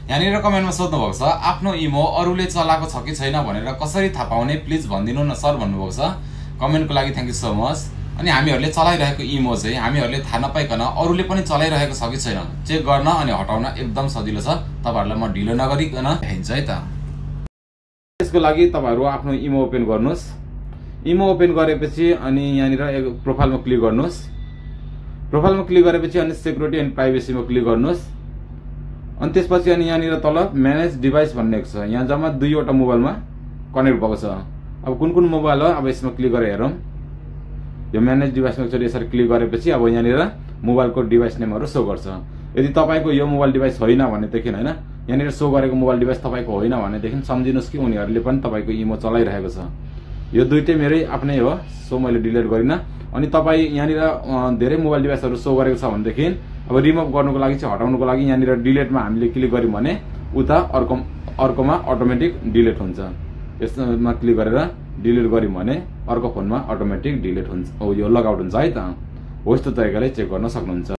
यहाँनिर कमेन्टमा सोध्नु भएको छ आफ्नो इमो अरूले चलाएको छ कि छैन भनेर कसरी थाहा पाउने प्लिज भनिदिनु न सर भन्नुभएको छ। कमेन्टको लागि थ्यांक यू सो मच। अनि हामीहरूले चलाइरहेको इमो चाहिँ हामीहरूले थाहा नपाइकन अरूले पनि चलाइरहेको छ कि छैन चेक गर्न अनि हटाउन एकदम सजिलो छ। तपाईहरुलाई म ढिलो नगरिकन देखाइन्छ है त। त्यसको लागि तपाईहरु आफ्नो इमो ओपन गर्नुस्। इमो ओपन गरेपछि अनि यहाँनिर प्रोफाइलमा क्लिक गर्नुस्। प्रोफाइलमा क्लिक गरेपछि अनि सेक्युरिटी एन्ड प्राइभेसीमा क्लिक गर्नुस्। अनि त्यसपछि अनि यहाँनिर तल म्यानेज डिभाइस भन्ने छ। यहाँ जम्मा 2 वटा मोबाइलमा कनेक्ट भएको छ। अब कुन कुन मोबाइल हो अब यसमा क्लिक गरेर हेरौं। यो म्यानेज डिभाइसमा एकचोटी यसरी क्लिक गरेपछि अब यहाँनिर मोबाइलको डिभाइस नेमहरु शो गर्छ। यदि तपाईको यो मोबाइल डिभाइस होइन भनेदेखि हैन यहाँनिर शो गरेको मोबाइल डिभाइस तपाईको होइन भनेदेखि सम्झिनुस् कि उनीहरुले पनि तपाईको इमो चलाइरहेको छ। यो दुईटै मेरै आफ्नै हो सो मैले डिलिट गरिन। अनि तपाई यहाँनिर धेरै मोबाइल डिभाइसहरु शो गरेको छ भनेदेखि अब रिमुभ गर्नुको लागि चाहिँ हटाउनुको लागि यहाँनिर डिलिटमा हामीले क्लिक गर्यौं भने उता अर्कोमा अटोमेटिक डिलिट हुन्छ। यसमा क्लिक गरेर डिलिट गर्यौं भने अर्को फोनमा अटोमेटिक डिलिट हुन्छ। यो लग आउट हुन्छ है त। हो यस्तो तरिकाले चेक गर्न सक्नुहुन्छ।